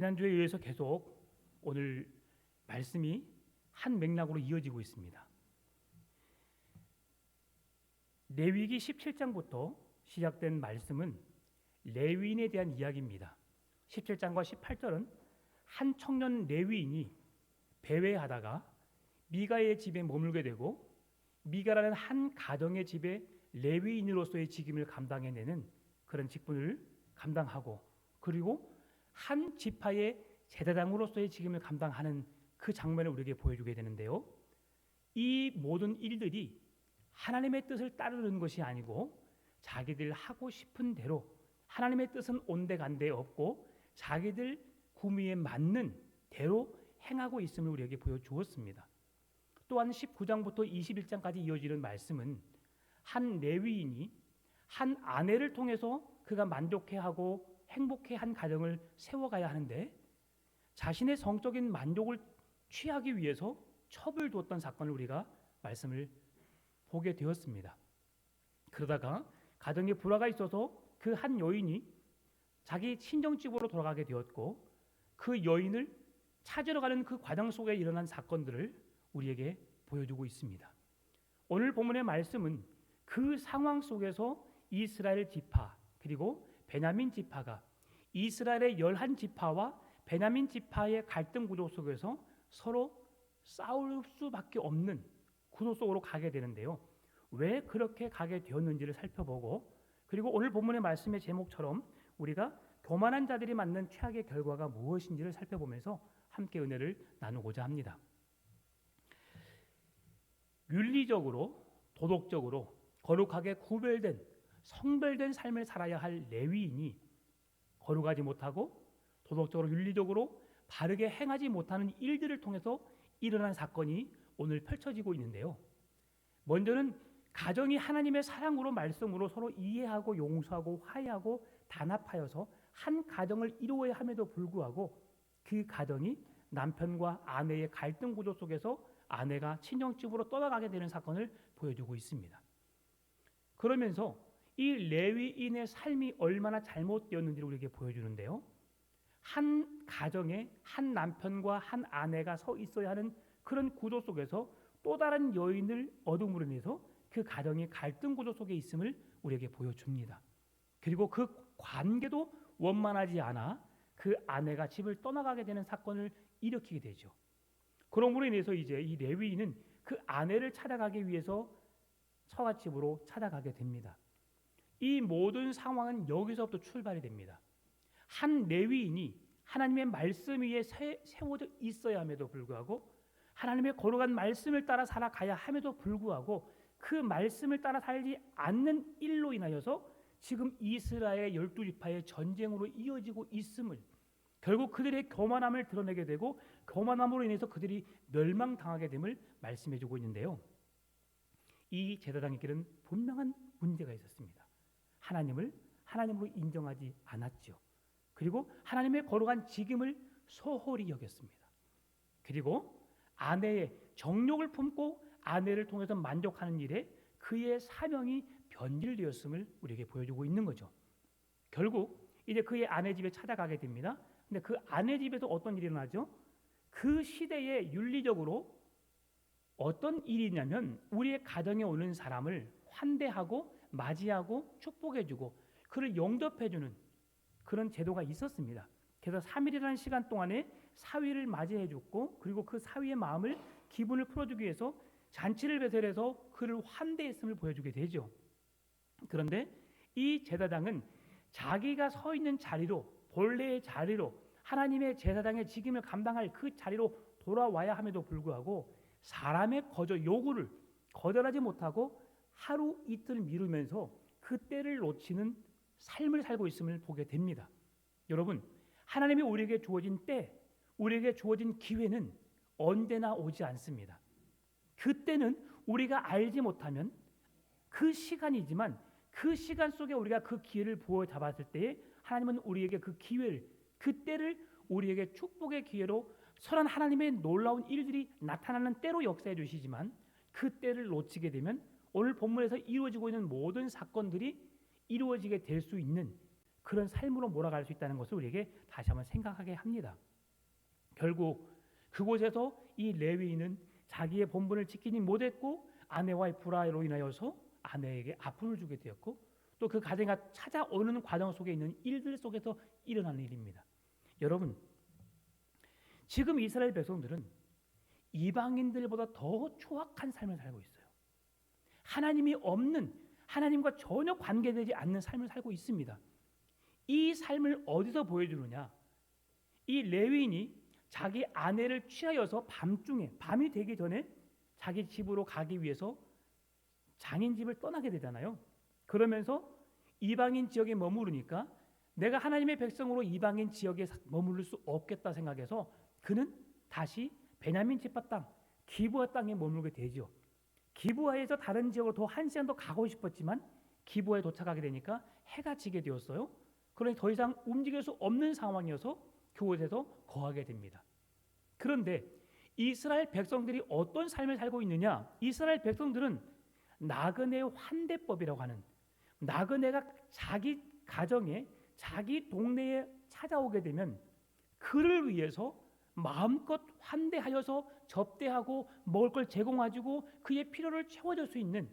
지난주에 의해서 계속 오늘 말씀이 한 맥락으로 이어지고 있습니다. 레위기 17장부터 시작된 말씀은 레위인에 대한 이야기입니다. 17장과 18절은 한 청년 레위인이 배회하다가 미가의 집에 머물게 되고 미가라는 한 가정의 집에 레위인으로서의 직임을 감당해내는 그런 직분을 감당하고, 그리고 한 지파의 제사장으로서의 직임을 감당하는 그 장면을 우리에게 보여주게 되는데요. 이 모든 일들이 하나님의 뜻을 따르는 것이 아니고 자기들 하고 싶은 대로, 하나님의 뜻은 온데간데 없고 자기들 구미에 맞는 대로 행하고 있음을 우리에게 보여주었습니다. 또한 19장부터 21장까지 이어지는 말씀은 한 레위인이 한 아내를 통해서 그가 만족해하고 행복해한 가정을 세워가야 하는데 자신의 성적인 만족을 취하기 위해서 첩을 두었던 사건을 우리가 말씀을 보게 되었습니다. 그러다가 가정에 불화가 있어서 그 한 여인이 자기 친정집으로 돌아가게 되었고, 그 여인을 찾으러 가는 그 과정 속에 일어난 사건들을 우리에게 보여주고 있습니다. 오늘 본문의 말씀은 그 상황 속에서 이스라엘 지파 그리고 베냐민 지파가 이스라엘의 11지파와 베냐민 지파의 갈등 구조 속에서 서로 싸울 수밖에 없는 구조 속으로 가게 되는데요. 왜 그렇게 가게 되었는지를 살펴보고, 그리고 오늘 본문의 말씀의 제목처럼 우리가 교만한 자들이 맞는 최악의 결과가 무엇인지를 살펴보면서 함께 은혜를 나누고자 합니다. 윤리적으로, 도덕적으로 거룩하게 구별된 성별된 삶을 살아야 할 레위인이 거룩하지 못하고 도덕적으로 윤리적으로 바르게 행하지 못하는 일들을 통해서 일어난 사건이 오늘 펼쳐지고 있는데요. 먼저는 가정이 하나님의 사랑으로 말씀으로 서로 이해하고 용서하고 화해하고 단합하여서 한 가정을 이루어야 함에도 불구하고 그 가정이 남편과 아내의 갈등 구조 속에서 아내가 친정집으로 떠나가게 되는 사건을 보여주고 있습니다. 그러면서 이 레위인의 삶이 얼마나 잘못되었는지를 우리에게 보여주는데요. 한 가정에 한 남편과 한 아내가 서 있어야 하는 그런 구조 속에서 또 다른 여인을 얻음으로 인해서 그 가정이 갈등 구조 속에 있음을 우리에게 보여줍니다. 그리고 그 관계도 원만하지 않아 그 아내가 집을 떠나가게 되는 사건을 일으키게 되죠. 그러므로 인해서 이제 이 레위인은 그 아내를 찾아가기 위해서 처갓집으로 찾아가게 됩니다. 이 모든 상황은 여기서부터 출발이 됩니다. 한 레위인이 하나님의 말씀 위에 세워져 있어야 함에도 불구하고, 하나님의 거룩한 말씀을 따라 살아가야 함에도 불구하고 그 말씀을 따라 살지 않는 일로 인하여서 지금 이스라엘 12지파의 전쟁으로 이어지고 있음을, 결국 그들의 교만함을 드러내게 되고 교만함으로 인해서 그들이 멸망당하게 됨을 말씀해주고 있는데요. 이 제사장에게는 분명한 문제가 있었습니다. 하나님을 하나님으로 인정하지 않았죠. 그리고 하나님의 거룩한 직임을 소홀히 여겼습니다. 그리고 아내의 정욕을 품고 아내를 통해서 만족하는 일에 그의 사명이 변질되었음을 우리에게 보여주고 있는 거죠. 결국 이제 그의 아내 집에 찾아가게 됩니다. 근데 그 아내 집에서 어떤 일이 일어나죠? 그 시대에 윤리적으로 어떤 일이냐면 우리의 가정에 오는 사람을 환대하고 맞이하고 축복해주고 그를 영접해주는 그런 제도가 있었습니다. 그래서 3일이라는 시간 동안에 사위를 맞이해줬고, 그리고 그 사위의 마음을, 기분을 풀어주기 위해서 잔치를 배설해서 그를 환대했음을 보여주게 되죠. 그런데 이 제사장은 자기가 서 있는 자리로, 본래의 자리로, 하나님의 제사장의 직임을 감당할 그 자리로 돌아와야 함에도 불구하고 사람의 요구를 거절하지 못하고 하루 이틀 미루면서 그 때를 놓치는 삶을 살고 있음을 보게 됩니다. 여러분, 하나님이 우리에게 주어진 때, 우리에게 주어진 기회는 언제나 오지 않습니다. 그때는 우리가 알지 못하면 그 시간이지만 그 시간 속에 우리가 그 기회를 부어 잡았을 때에 하나님은 우리에게 그 기회를, 그 때를 우리에게 축복의 기회로 선한 하나님의 놀라운 일들이 나타나는 때로 역사해 주시지만, 그 때를 놓치게 되면 오늘 본문에서 이루어지고 있는 모든 사건들이 이루어지게 될 수 있는 그런 삶으로 몰아갈 수 있다는 것을 우리에게 다시 한번 생각하게 합니다. 결국 그곳에서 이 레위인은 자기의 본분을 지키지 못했고 아내와의 불화로 인하여서 아내에게 아픔을 주게 되었고 또 그 가정이 찾아오는 과정 속에 있는 일들 속에서 일어나는 일입니다. 여러분, 지금 이스라엘 백성들은 이방인들보다 더 추악한 삶을 살고 있어요. 하나님이 없는, 하나님과 전혀 관계되지 않는 삶을 살고 있습니다. 이 삶을 어디서 보여주느냐? 이 레위인이 자기 아내를 취하여서 밤중에, 밤이 되기 전에 자기 집으로 가기 위해서 장인 집을 떠나게 되잖아요. 그러면서 이방인 지역에 머무르니까 내가 하나님의 백성으로 이방인 지역에 머무를 수 없겠다 생각해서 그는 다시 베냐민 지파 땅, 기브아 땅에 머물게 되죠. 기브아에서 다른 지역으로 더 한 시간 더 가고 싶었지만 기브아에 도착하게 되니까 해가 지게 되었어요. 그러니 더 이상 움직일 수 없는 상황이어서 그곳에서 거하게 됩니다. 그런데 이스라엘 백성들이 어떤 삶을 살고 있느냐? 이스라엘 백성들은 나그네 환대법이라고 하는, 나그네가 자기 가정에 자기 동네에 찾아오게 되면 그를 위해서 마음껏 환대하여서 접대하고 먹을 걸 제공해주고 그의 필요를 채워줄 수 있는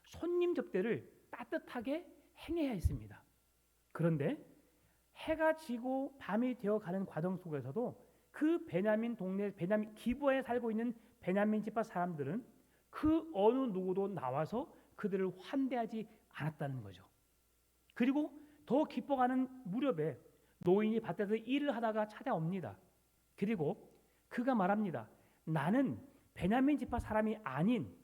손님 접대를 따뜻하게 행해야 했습니다. 그런데 해가 지고 밤이 되어가는 과정 속에서도 그 베냐민 동네, 베냐민 기브아에 살고 있는 베냐민 지파 사람들은 그 어느 누구도 나와서 그들을 환대하지 않았다는 거죠. 그리고 더 기뻐가는 무렵에 노인이 밭에서 일을 하다가 찾아옵니다. 그리고 그가 말합니다. 나는 베냐민 지파 사람이 아닌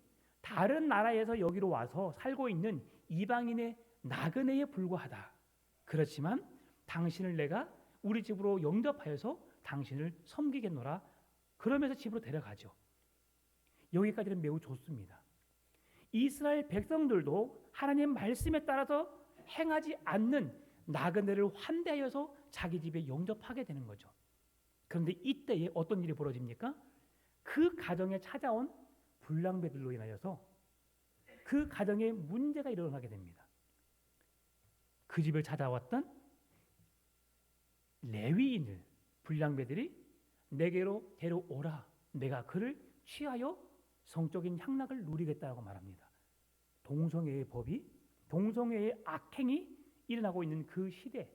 다른 나라에서 여기로 와서 살고 있는 이방인의 나그네에 불과하다. 그렇지만 당신을 내가 우리 집으로 영접하여서 당신을 섬기겠노라. 그러면서 집으로 데려가죠. 여기까지는 매우 좋습니다. 이스라엘 백성들도 하나님 말씀에 따라서 행하지 않는 나그네를 환대하여서 자기 집에 영접하게 되는 거죠. 그런데 이때에 어떤 일이 벌어집니까? 그 가정에 찾아온 불량배들로 인하여서 그 가정에 문제가 일어나게 됩니다. 그 집을 찾아왔던 레위인을 불량배들이 내게로 데려오라. 내가 그를 취하여 성적인 향락을 누리겠다고 말합니다. 동성애의 법이, 동성애의 악행이 일어나고 있는 그 시대,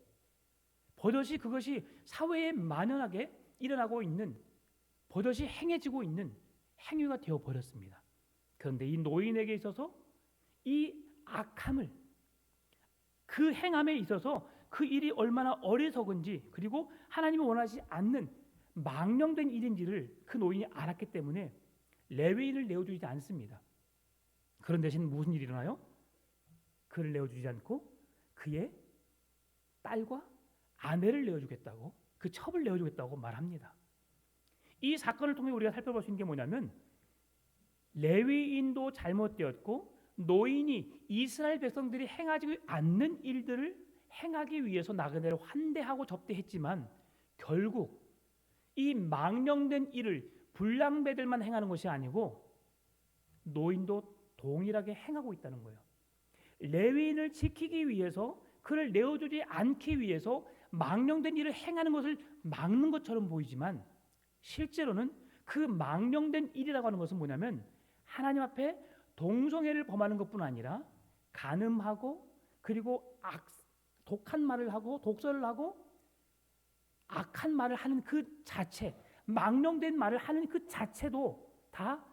버젓이 그것이 사회에 만연하게 일어나고 있는, 버젓이 행해지고 있는 행위가 되어버렸습니다. 그런데 이 노인에게 있어서 이 악함을, 그 행함에 있어서 그 일이 얼마나 어리석은지 그리고 하나님이 원하지 않는 망령된 일인지를 그 노인이 알았기 때문에 레위인을 내어주지 않습니다. 그런 대신 무슨 일이 일어나요? 그를 내어주지 않고 그의 딸과 아내를 내어주겠다고, 그 첩을 내어주겠다고 말합니다. 이 사건을 통해 우리가 살펴볼 수 있는 게 뭐냐면 레위인도 잘못되었고 노인이 이스라엘 백성들이 행하지 않는 일들을 행하기 위해서 나그네를 환대하고 접대했지만 결국 이 망령된 일을 불량배들만 행하는 것이 아니고 노인도 동일하게 행하고 있다는 거예요. 레위인을 지키기 위해서, 그를 내어주지 않기 위해서 망령된 일을 행하는 것을 막는 것처럼 보이지만 실제로는 그 망령된 일이라고 하는 것은 뭐냐면 하나님 앞에 동성애를 범하는 것뿐 아니라 간음하고 그리고 독한 말을 하고 독설을 하고 악한 말을 하는 그 자체, 망령된 말을 하는 그 자체도 다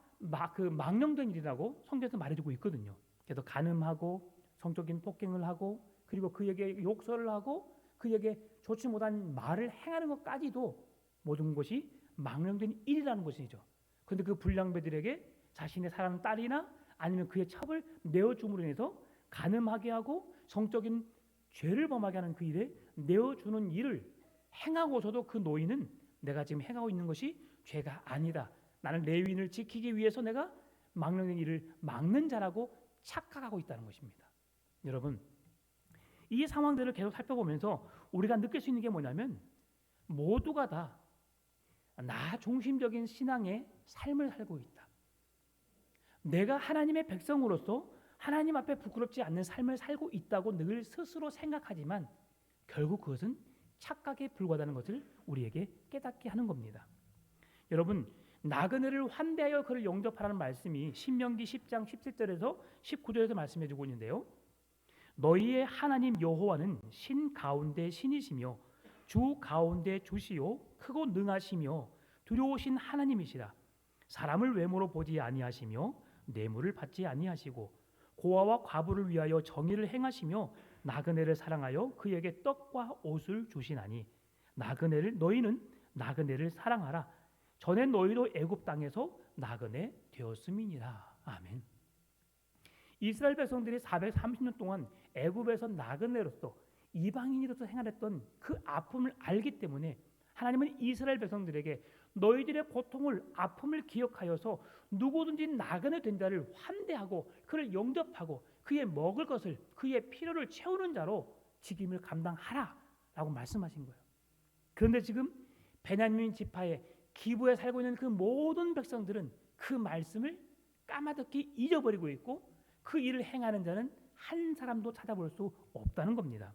그 망령된 일이라고 성경에서 말해주고 있거든요. 그래서 간음하고 성적인 폭행을 하고 그리고 그에게 욕설을 하고 그에게 좋지 못한 말을 행하는 것까지도 모든 것이 망령된 일이라는 것이죠. 그런데 그 불량배들에게 자신의 사랑하는 딸이나 아니면 그의 첩을 내어줌으로 인해서 간음하게 하고 성적인 죄를 범하게 하는 그 일에 내어주는 일을 행하고서도 그 노인은 내가 지금 행하고 있는 것이 죄가 아니다. 나는 레위인을 지키기 위해서 내가 망령된 일을 막는 자라고 착각하고 있다는 것입니다. 여러분, 이 상황들을 계속 살펴보면서 우리가 느낄 수 있는 게 뭐냐면 모두가 다 나 중심적인 신앙의 삶을 살고 있다. 내가 하나님의 백성으로서 하나님 앞에 부끄럽지 않는 삶을 살고 있다고 늘 스스로 생각하지만 결국 그것은 착각에 불과하다는 것을 우리에게 깨닫게 하는 겁니다. 여러분, 나그네를 환대하여 그를 영접하라는 말씀이 신명기 10장 17절에서 19절에서 말씀해 주고 있는데요. 너희의 하나님 여호와는 신 가운데 신이시며 주 가운데 주시요 크고 능하시며 두려우신 하나님이시라. 사람을 외모로 보지 아니하시며 뇌물을 받지 아니하시고 고아와 과부를 위하여 정의를 행하시며 나그네를 사랑하여 그에게 떡과 옷을 주시나니 너희는 나그네를 사랑하라. 전에 너희도 애굽 땅에서 나그네 되었음이니라. 아멘. 이스라엘 백성들이 430년 동안 애굽에서 나그네로서 이방인으로서 행하였던 그 아픔을 알기 때문에 하나님은 이스라엘 백성들에게 너희들의 고통을 아픔을 기억하여서 누구든지 나그네 된 자를 환대하고 그를 영접하고 그의 먹을 것을 그의 필요를 채우는 자로 직임을 감당하라라고 말씀하신 거예요. 그런데 지금 베냐민 지파의 기브에 살고 있는 그 모든 백성들은 그 말씀을 까마득히 잊어버리고 있고 그 일을 행하는 자는 한 사람도 찾아볼 수 없다는 겁니다.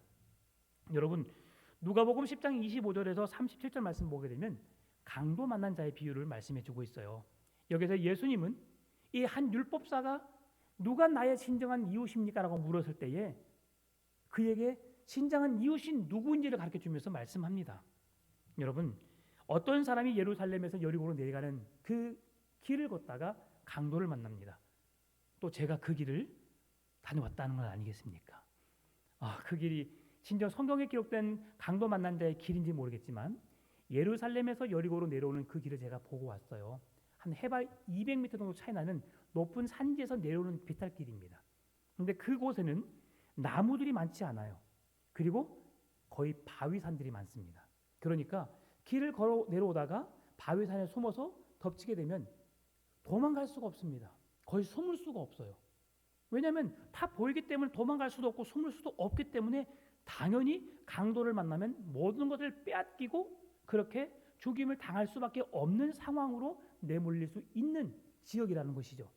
여러분, 누가복음 10장 25절에서 37절 말씀 보게 되면 강도 만난 자의 비유를 말씀해 주고 있어요. 여기서 예수님은 이 한 율법사가 누가 나의 진정한 이웃입니까? 라고 물었을 때에 그에게 진정한 이웃이 누구인지를 가르쳐 주면서 말씀합니다. 여러분, 어떤 사람이 예루살렘에서 여리고로 내려가는 그 길을 걷다가 강도를 만납니다. 또 제가 그 길을 다녀왔다는 건 아니겠습니까? 그 길이 진정 성경에 기록된 강도 만난 자의 길인지 모르겠지만 예루살렘에서 여리고로 내려오는 그 길을 제가 보고 왔어요. 한 해발 200m 정도 차이 나는 높은 산지에서 내려오는 비탈길입니다. 그런데 그곳에는 나무들이 많지 않아요. 그리고 거의 바위산들이 많습니다. 그러니까 길을 걸어 내려오다가 바위산에 숨어서 덮치게 되면 도망갈 수가 없습니다. 거의 숨을 수가 없어요. 왜냐하면 다 보이기 때문에 도망갈 수도 없고 숨을 수도 없기 때문에 당연히 강도를 만나면 모든 것을 빼앗기고 그렇게 죽임을 당할 수밖에 없는 상황으로 내몰릴 수 있는 지역이라는 것이죠.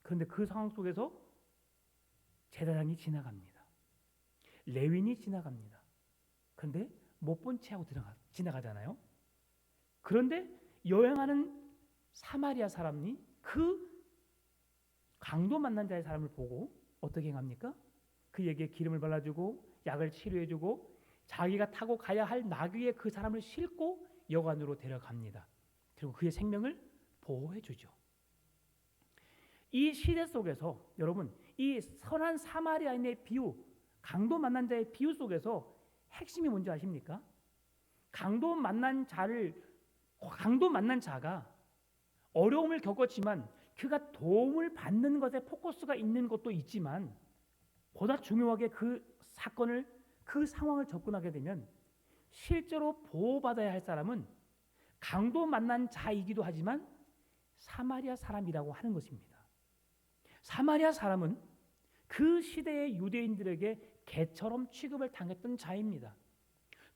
그런데 그 상황 속에서 제사장이 지나갑니다. 레위인이 지나갑니다. 그런데 못 본 채하고 지나가잖아요. 그런데 여행하는 사마리아 사람이 그 강도 만난 자의 사람을 보고 어떻게 행합니까? 그에게 기름을 발라주고 약을 치료해주고 자기가 타고 가야 할 나귀에 그 사람을 싣고 여관으로 데려갑니다. 그리고 그의 생명을 보호해주죠. 이 시대 속에서 여러분, 이 선한 사마리아인의 비유, 강도 만난 자의 비유 속에서 핵심이 뭔지 아십니까? 강도 만난 자가 어려움을 겪었지만 그가 도움을 받는 것에 포커스가 있는 것도 있지만 보다 중요하게 그 사건을 그 상황을 접근하게 되면 실제로 보호받아야 할 사람은 강도 만난 자이기도 하지만 사마리아 사람이라고 하는 것입니다. 사마리아 사람은 그 시대의 유대인들에게 개처럼 취급을 당했던 자입니다.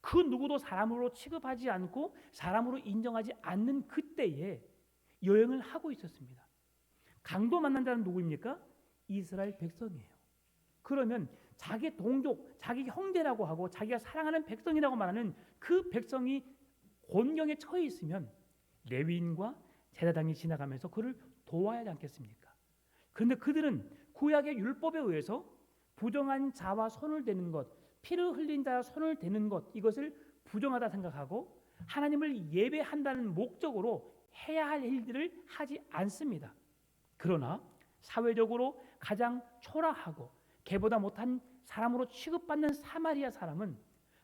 그 누구도 사람으로 취급하지 않고 사람으로 인정하지 않는 그때에 여행을 하고 있었습니다. 강도 만난 자는 누구입니까? 이스라엘 백성이에요. 그러면 자기 동족, 자기 형제라고 하고 자기가 사랑하는 백성이라고 말하는 그 백성이 곤경에 처해 있으면 레위인과 제사장이 지나가면서 그를 도와야 하지 않겠습니까? 그런데 그들은 구약의 율법에 의해서 부정한 자와 손을 대는 것, 피를 흘린 자와 손을 대는 것, 이것을 부정하다 생각하고 하나님을 예배한다는 목적으로 해야 할 일들을 하지 않습니다. 그러나 사회적으로 가장 초라하고 개보다 못한 사람으로 취급받는 사마리아 사람은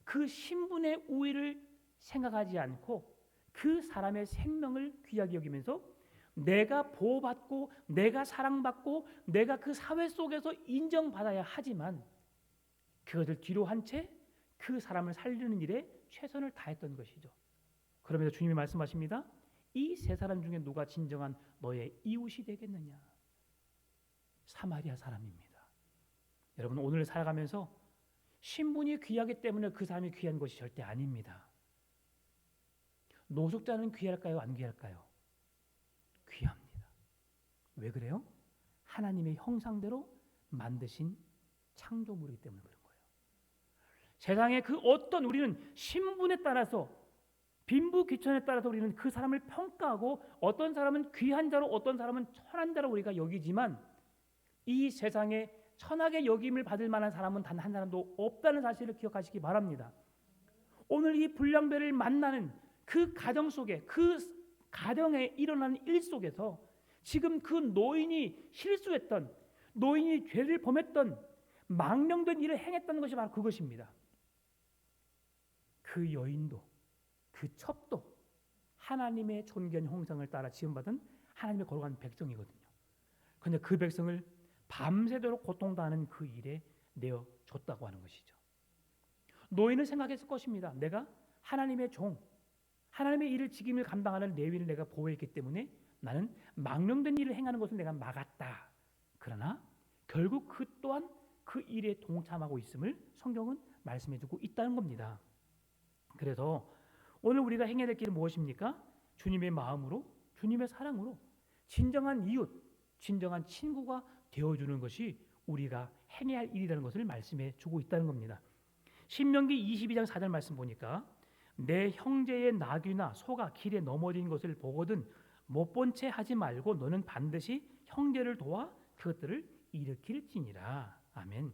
그 신분의 우위를 생각하지 않고 그 사람의 생명을 귀하게 여기면서 내가 보호받고 내가 사랑받고 내가 그 사회 속에서 인정받아야 하지만 그것을 뒤로 한 채 그 사람을 살리는 일에 최선을 다했던 것이죠. 그러면서 주님이 말씀하십니다. 이 세 사람 중에 누가 진정한 너의 이웃이 되겠느냐? 사마리아 사람입니다. 여러분, 오늘 살아가면서 신분이 귀하기 때문에 그 사람이 귀한 것이 절대 아닙니다. 노숙자는 귀할까요? 안 귀할까요? 귀합니다. 왜 그래요? 하나님의 형상대로 만드신 창조물이기 때문에 그런 거예요. 세상의 그 어떤 우리는 신분에 따라서 빈부 귀천에 따라서 우리는 그 사람을 평가하고 어떤 사람은 귀한 자로 어떤 사람은 천한 자로 우리가 여기지만 이 세상에 천하게 여김을 받을 만한 사람은 단 한 사람도 없다는 사실을 기억하시기 바랍니다. 오늘 이 불량배를 만나는 그 가정 속에 그 가정에 일어나는 일 속에서 지금 그 노인이 실수했던 노인이 죄를 범했던 망령된 일을 행했다는 것이 바로 그것입니다. 그 여인도 그 첩도 하나님의 존귀한 형상을 따라 지음받은 하나님의 거룩한 백성이거든요. 그런데 그 백성을 밤새도록 고통당하는 그 일에 내어줬다고 하는 것이죠. 노인은 생각했을 것입니다. 내가 하나님의 종, 하나님의 일을 직임을 감당하는 레위를 내가 보호했기 때문에 나는 망령된 일을 행하는 것을 내가 막았다. 그러나 결국 그 또한 그 일에 동참하고 있음을 성경은 말씀해주고 있다는 겁니다. 그래서 오늘 우리가 행해야 될 길은 무엇입니까? 주님의 마음으로, 주님의 사랑으로 진정한 이웃, 진정한 친구가 되어주는 것이 우리가 행해야 할 일이라는 것을 말씀해 주고 있다는 겁니다. 신명기 22장 4절 말씀 보니까 내 형제의 나귀나 소가 길에 넘어진 것을 보거든 못 본 채 하지 말고 너는 반드시 형제를 도와 그것들을 일으킬지니라. 아멘.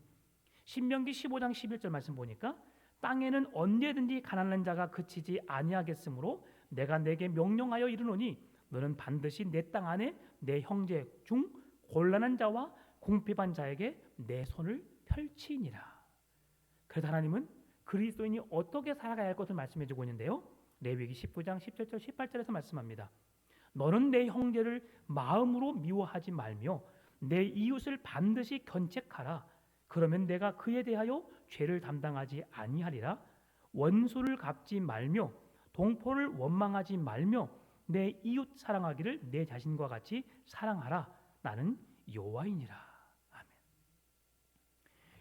신명기 15장 11절 말씀 보니까 땅에는 언제든지 가난한 자가 그치지 아니하겠으므로 내가 내게 명령하여 이르노니 너는 반드시 내 땅 안에 내 형제 중 곤란한 자와 궁핍한 자에게 내 손을 펼치니라. 그래서 하나님은 그리스도인이 어떻게 살아가야 할 것을 말씀해 주고 있는데요. 레위기 19장 17절 18절에서 말씀합니다. 너는 내 형제를 마음으로 미워하지 말며 내 이웃을 반드시 견책하라. 그러면 내가 그에 대하여 죄를 담당하지 아니하리라. 원수를 갚지 말며 동포를 원망하지 말며 내 이웃 사랑하기를 내 자신과 같이 사랑하라. 나는 여호와이니라. 아멘.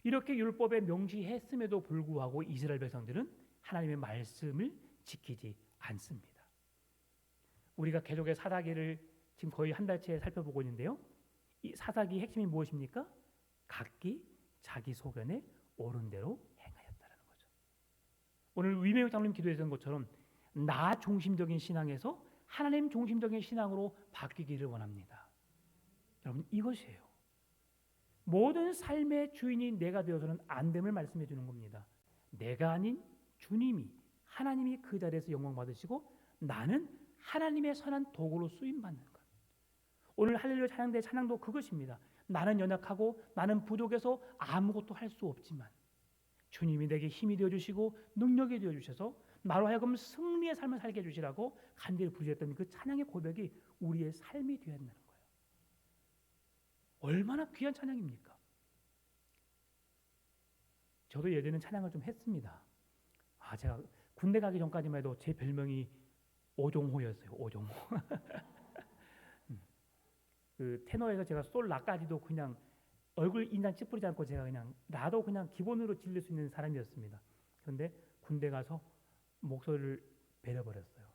이렇게 율법에 명시했음에도 불구하고 이스라엘 백성들은 하나님의 말씀을 지키지 않습니다. 우리가 계속의 사사기를 지금 거의 한 달째 살펴보고 있는데요. 이 사사기의 핵심이 무엇입니까? 각기 자기 소견에 옳은 대로 행하였다는 거죠. 오늘 위메우 장로님 기도했던 것처럼 나 중심적인 신앙에서 하나님 중심적인 신앙으로 바뀌기를 원합니다. 여러분 이것이에요. 모든 삶의 주인이 내가 되어서는 안 됨을 말씀해 주는 겁니다. 내가 아닌 주님이 하나님이 그 자리에서 영광 받으시고 나는 하나님의 선한 도구로 쓰임 받는 것. 오늘 할렐루야 찬양대 찬양도 그것입니다. 나는 연약하고 나는 부족해서 아무것도 할 수 없지만 주님이 내게 힘이 되어 주시고 능력이 되어 주셔서 나로 하여금 승리의 삶을 살게 해 주시라고 간절히 부르셨던 그 찬양의 고백이 우리의 삶이 되어야 한다는 거예요. 얼마나 귀한 찬양입니까? 저도 예전에는 찬양을 좀 했습니다. 제가 군대 가기 전까지만 해도 제 별명이 오종호였어요. 오종호. 그 테너에서 제가 솔 라까지도 그냥 얼굴 인상 찌푸리지 않고 제가 그냥 나도 그냥 기본으로 질릴 수 있는 사람이었습니다. 그런데 군대 가서 목소리를 베려버렸어요.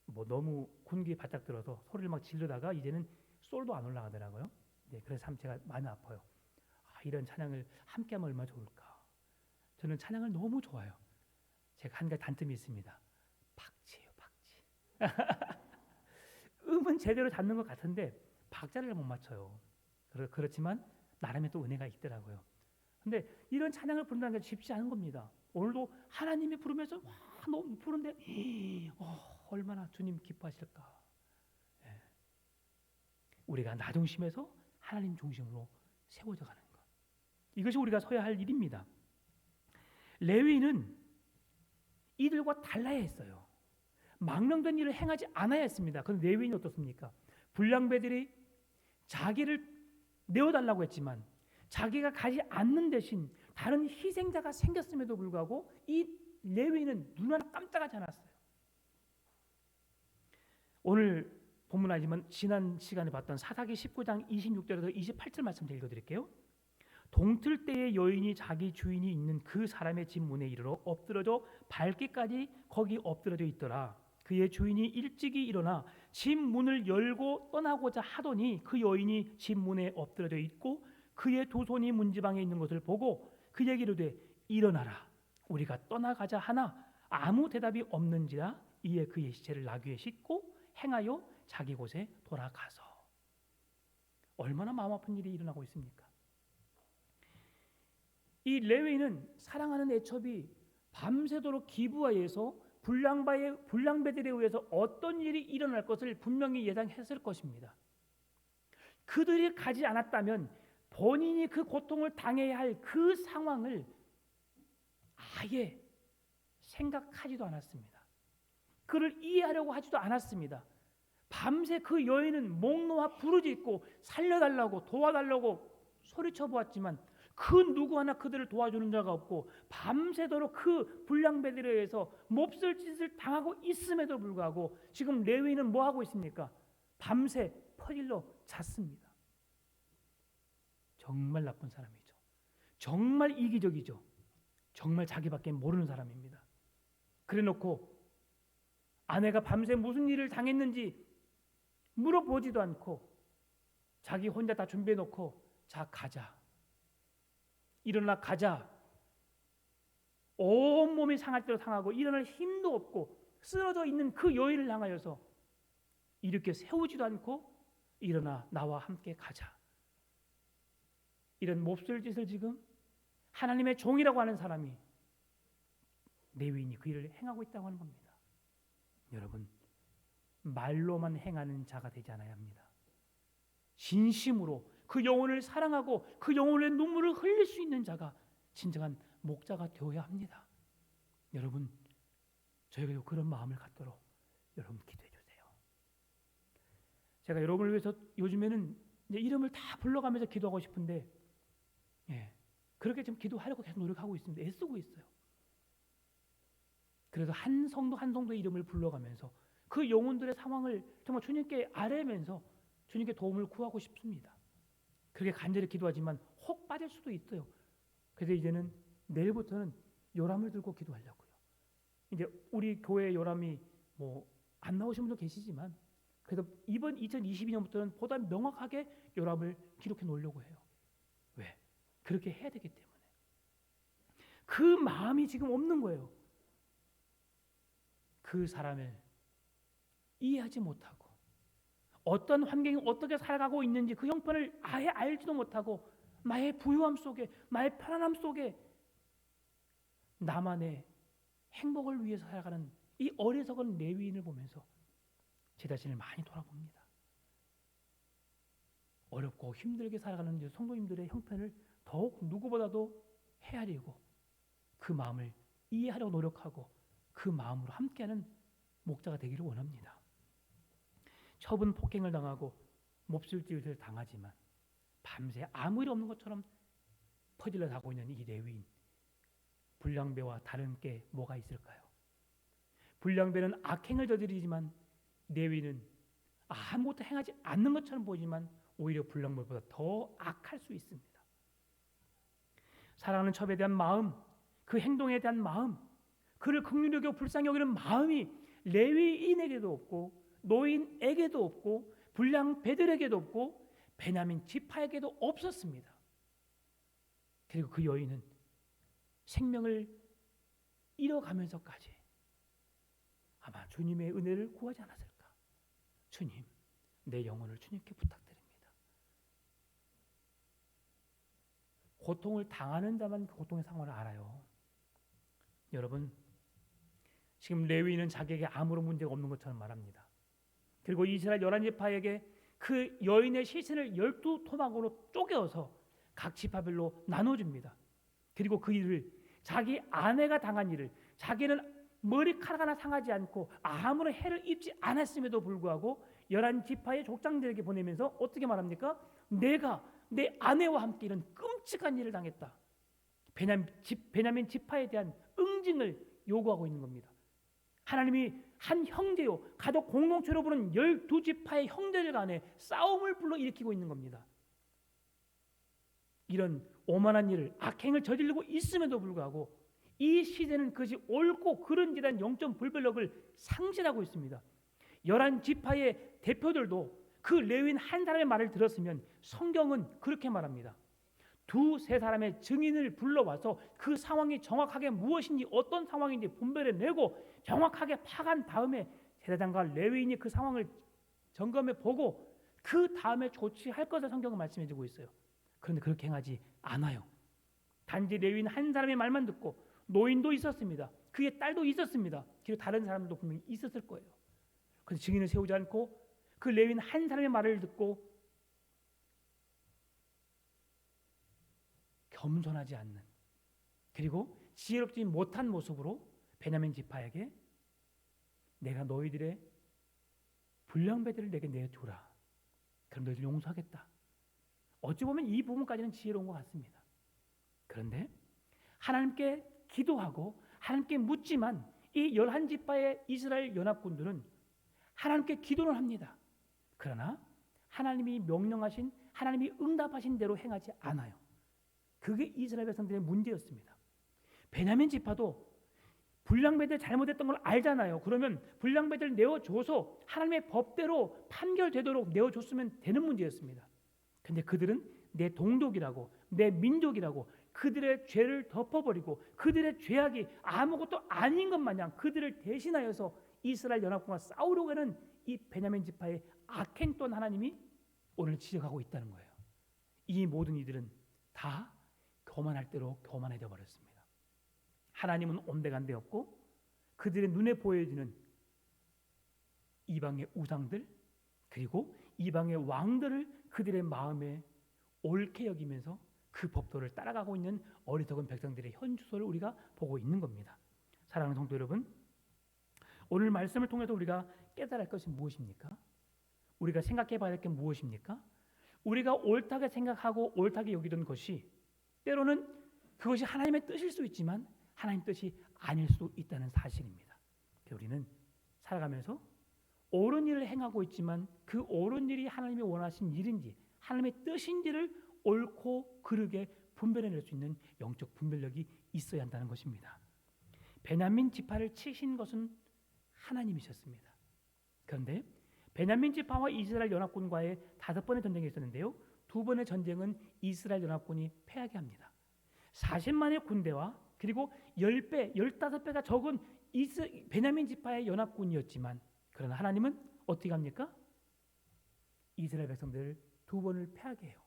뭐 너무 군기 바짝 들어서 소리를 막 지르다가 이제는 솔도 안 올라가더라고요. 네, 그래서 참 제가 많이 아파요. 이런 찬양을 함께하면 얼마나 좋을까. 저는 찬양을 너무 좋아해요. 제가 한 가지 단점이 있습니다. 박치예요, 박치. 음은 제대로 잡는 것 같은데 박자를 못 맞춰요. 그렇지만 나름의 또 은혜가 있더라고요. 근데 이런 찬양을 부른다는 게 쉽지 않은 겁니다. 오늘도 하나님이 부르면서 너무 부른데 얼마나 주님 기뻐하실까. 예. 우리가 나 중심에서 하나님 중심으로 세워져 가는 것. 이것이 우리가 서야 할 일입니다. 레위는 이들과 달라야 했어요. 망령된 일을 행하지 않아야 했습니다. 그런데 레위인이 어떻습니까? 불량배들이 자기를 내어달라고 했지만 자기가 가지 않는 대신 다른 희생자가 생겼음에도 불구하고 이 레위인은 눈 하나 깜짝하지 않았어요. 오늘 본문 아니지만 지난 시간에 봤던 사사기 19장 26절에서 28절 말씀 읽어드릴게요. 동틀 때의 여인이 자기 주인이 있는 그 사람의 집 문에 이르러 엎드러져 밟기까지 거기 엎드러져 있더라. 그의 주인이 일찍이 일어나 집 문을 열고 떠나고자 하더니 그 여인이 집 문에 엎드러져 있고 그의 두 손이 문지방에 있는 것을 보고 그에게 이르되 일어나라. 우리가 떠나가자 하나 아무 대답이 없는지라 이에 그의 시체를 나귀에 싣고 행하여 자기 곳에 돌아가서. 얼마나 마음 아픈 일이 일어나고 있습니까? 이 레위인은 사랑하는 애첩이 밤새도록 기부하여서 불량배들에 의해서 어떤 일이 일어날 것을 분명히 예상했을 것입니다. 그들이 가지 않았다면 본인이 그 고통을 당해야 할 그 상황을 아예 생각하지도 않았습니다. 그를 이해하려고 하지도 않았습니다. 밤새 그 여인은 목 놓아 부르짖고 살려달라고 도와달라고 소리쳐 보았지만 그 누구 하나 그들을 도와주는 자가 없고 밤새도록 그 불량배들에 의해서 몹쓸 짓을 당하고 있음에도 불구하고 지금 레위인은 뭐 하고 있습니까? 밤새 퍼질러 잤습니다. 정말 나쁜 사람이죠. 정말 이기적이죠. 정말 자기밖에 모르는 사람입니다. 그래놓고 아내가 밤새 무슨 일을 당했는지 물어보지도 않고 자기 혼자 다 준비해놓고 자 가자. 일어나 가자. 온몸이 상할 대로 상하고 일어날 힘도 없고 쓰러져 있는 그 여인을 향하여서 이렇게 세우지도 않고 일어나 나와 함께 가자. 이런 몹쓸 짓을 지금 하나님의 종이라고 하는 사람이 레위인이 그 일을 행하고 있다고 하는 겁니다. 여러분, 말로만 행하는 자가 되지 않아야 합니다. 진심으로 그 영혼을 사랑하고 그 영혼의 눈물을 흘릴 수 있는 자가 진정한 목자가 되어야 합니다. 여러분, 저희가 그런 마음을 갖도록 여러분 기도해 주세요. 제가 여러분을 위해서 요즘에는 이제 이름을 다 불러가면서 기도하고 싶은데 그렇게 좀 기도하려고 계속 노력하고 있습니다. 애쓰고 있어요. 그래서 한 성도 한 성도의 이름을 불러가면서 그 영혼들의 상황을 정말 주님께 아뢰면서 주님께 도움을 구하고 싶습니다. 그렇게 간절히 기도하지만 혹 빠질 수도 있어요. 그래서 이제는 내일부터는 요람을 들고 기도하려고요. 이제 우리 교회 요람이 안 나오신 분도 계시지만 그래도 이번 2022년부터는 보다 명확하게 요람을 기록해 놓으려고 해요. 왜? 그렇게 해야 되기 때문에. 그 마음이 지금 없는 거예요. 그 사람을 이해하지 못하고 어떤 환경이 어떻게 살아가고 있는지 그 형편을 아예 알지도 못하고 나의 부유함 속에 나의 편안함 속에 나만의 행복을 위해서 살아가는 이 어리석은 레위인을 보면서 제 자신을 많이 돌아봅니다. 어렵고 힘들게 살아가는 성도님들의 형편을 더욱 누구보다도 헤아리고 그 마음을 이해하려고 노력하고 그 마음으로 함께하는 목자가 되기를 원합니다. 처분 폭행을 당하고 몹쓸 짓을 당하지만 밤새 아무 일 없는 것처럼 퍼질러 가고 있는 이 레위인, 불량배와 다른 게 뭐가 있을까요? 불량배는 악행을 저지르지만 레위인은 아무것도 행하지 않는 것처럼 보이지만 오히려 불량배보다 더 악할 수 있습니다. 사랑하는 첩에 대한 마음, 그 행동에 대한 마음, 그를 긍휼히 여겨 불쌍히 여기는 마음이 레위인에게도 없고 노인에게도 없고 불량배들에게도 없고 베냐민 지파에게도 없었습니다. 그리고 그 여인은 생명을 잃어가면서까지 아마 주님의 은혜를 구하지 않았을까. 주님, 내 영혼을 주님께 부탁드립니다. 고통을 당하는 자만 그 고통의 상황을 알아요. 여러분, 지금 레위인은 자기에게 아무런 문제가 없는 것처럼 말합니다. 그리고 이스라엘 11지파에게 그 여인의 시신을 12토막으로 쪼개어서 각 지파별로 나눠줍니다. 그리고 그 일을 자기 아내가 당한 일을 자기는 머리카락 하나 상하지 않고 아무런 해를 입지 않았음에도 불구하고 11지파의 족장들에게 보내면서 어떻게 말합니까? 내가 내 아내와 함께 이런 끔찍한 일을 당했다. 베냐민 지파에 대한 응징을 요구하고 있는 겁니다. 하나님이 한 형제요 가족 공동체로 부른 12지파의 형제들 간에 싸움을 불러일으키고 있는 겁니다. 이런 오만한 일을 악행을 저지르고 있음에도 불구하고 이 시대는 그것이 옳고 그른지에 대한 영적 분별력을 상실하고 있습니다. 11지파의 대표들도 그 레위인 한 사람의 말을 들었으면 성경은 그렇게 말합니다. 두세 사람의 증인을 불러와서 그 상황이 정확하게 무엇인지 어떤 상황인지 분별해내고 정확하게 파간 다음에 제사장과 레위인이 그 상황을 점검해 보고 그 다음에 조치할 것을 성경은 말씀해 주고 있어요. 그런데 그렇게 행하지 않아요. 단지 레위인 한 사람의 말만 듣고 노인도 있었습니다. 그의 딸도 있었습니다. 그리고 다른 사람도 분명히 있었을 거예요. 그래서 증인을 세우지 않고 그 레위인 한 사람의 말을 듣고 겸손하지 않는, 그리고 지혜롭지 못한 모습으로 베냐민 지파에게 내가 너희들의 불량배들을 내게 내주라. 그럼 너희들 용서하겠다. 어찌 보면 이 부분까지는 지혜로운 것 같습니다. 그런데 하나님께 기도하고 하나님께 묻지만 이 11지파의 이스라엘 연합군들은 하나님께 기도를 합니다. 그러나 하나님이 명령하신, 하나님이 응답하신 대로 행하지 않아요. 그게 이스라엘 백성들의 문제였습니다. 베냐민 지파도 불량배들 잘못했던 걸 알잖아요. 그러면 불량배들 내어줘서 하나님의 법대로 판결되도록 내어줬으면 되는 문제였습니다. 근데 그들은 내 동족이라고, 내 민족이라고 그들의 죄를 덮어버리고 그들의 죄악이 아무것도 아닌 것 마냥 그들을 대신하여서 이스라엘 연합군과 싸우려고 하는 이 베냐민 지파의 악행 또한 하나님이 오늘 지적하고 있다는 거예요. 이 모든 이들은 다 교만할 대로 교만해져 버렸습니다. 하나님은 온데간데 없고 그들의 눈에 보여지는 이방의 우상들, 그리고 이방의 왕들을 그들의 마음에 옳게 여기면서 그 법도를 따라가고 있는 어리석은 백성들의 현주소를 우리가 보고 있는 겁니다. 사랑하는 성도 여러분, 오늘 말씀을 통해서 우리가 깨달을 것이 무엇입니까? 우리가 생각해 봐야 할 게 무엇입니까? 우리가 옳다게 생각하고 옳다게 여기던 것이 때로는 그것이 하나님의 뜻일 수 있지만 하나님 뜻이 아닐 수 있다는 사실입니다. 우리는 살아가면서 옳은 일을 행하고 있지만 그 옳은 일이 하나님이 원하신 일인지 하나님의 뜻인지를 옳고 그르게 분별해낼 수 있는 영적 분별력이 있어야 한다는 것입니다. 베냐민 지파를 치신 것은 하나님이셨습니다. 그런데 베냐민 지파와 이스라엘 연합군과의 5번의 전쟁이 있었는데요. 2번의 전쟁은 이스라엘 연합군이 패하게 합니다. 40만의 군대와 그리고 10배, 15배가 적은 베냐민 지파의 연합군이었지만 그러나 하나님은 어떻게 합니까? 이스라엘 백성들을 2번을 패하게 해요.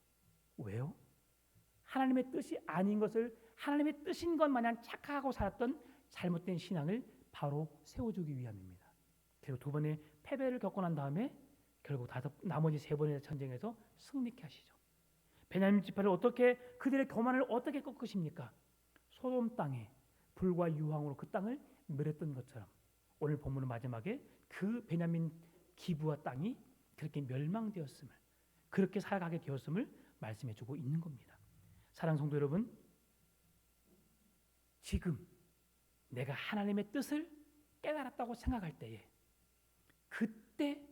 왜요? 하나님의 뜻이 아닌 것을 하나님의 뜻인 것 마냥 착각하고 살았던 잘못된 신앙을 바로 세워주기 위함입니다. 그리고 2번의 패배를 겪고 난 다음에 결국 나머지 3번의 전쟁에서 승리케 하시죠. 베냐민 지파를 어떻게, 그들의 교만을 어떻게 꺾으십니까? 소돔 땅에 불과 유황으로 그 땅을 멸했던 것처럼 오늘 본문의 마지막에 그 베냐민 기브와 땅이 그렇게 멸망되었음을, 그렇게 살아가게 되었음을 말씀해주고 있는 겁니다. 사랑하는 성도 여러분, 지금 내가 하나님의 뜻을 깨달았다고 생각할 때에 그때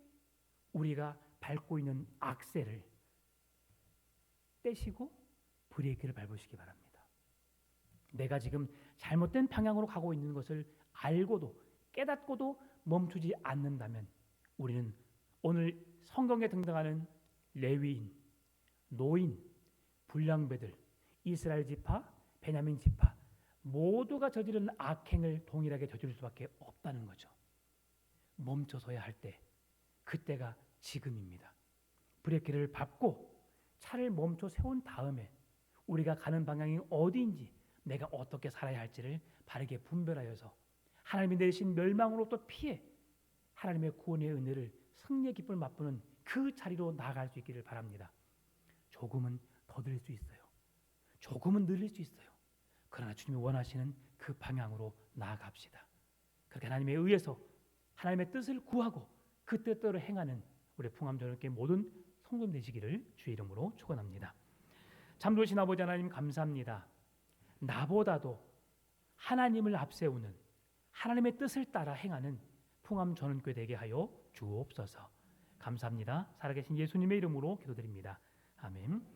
우리가 밟고 있는 악셀을 떼시고 브레이크를 밟으시기 바랍니다. 내가 지금 잘못된 방향으로 가고 있는 것을 알고도 깨닫고도 멈추지 않는다면 우리는 오늘 성경에 등장하는 레위인, 노인, 불량배들, 이스라엘 지파, 베냐민 지파 모두가 저지른 악행을 동일하게 저지를 수밖에 없다는 거죠. 멈춰서야 할 때, 그때가 지금입니다. 브레이크를 밟고 차를 멈춰 세운 다음에 우리가 가는 방향이 어디인지, 내가 어떻게 살아야 할지를 바르게 분별하여서 하나님이 내리신 멸망으로부터 피해 하나님의 구원의 은혜를, 승리의 기쁨을 맛보는 그 자리로 나아갈 수 있기를 바랍니다. 조금은 더 드릴 수 있어요. 조금은 늘릴 수 있어요. 그러나 주님이 원하시는 그 방향으로 나아갑시다. 그렇게 하나님에 의해서 하나님의 뜻을 구하고 그 뜻대로 행하는 우리 풍암전원교회 모든 성도님 되시기를 주의 이름으로 축원합니다. 참 좋으신 아버지 하나님 감사합니다. 나보다도 하나님을 앞세우는 하나님의 뜻을 따라 행하는 풍암전원교회 되게 하여 주옵소서. 감사합니다. 살아계신 예수님의 이름으로 기도드립니다. 아멘.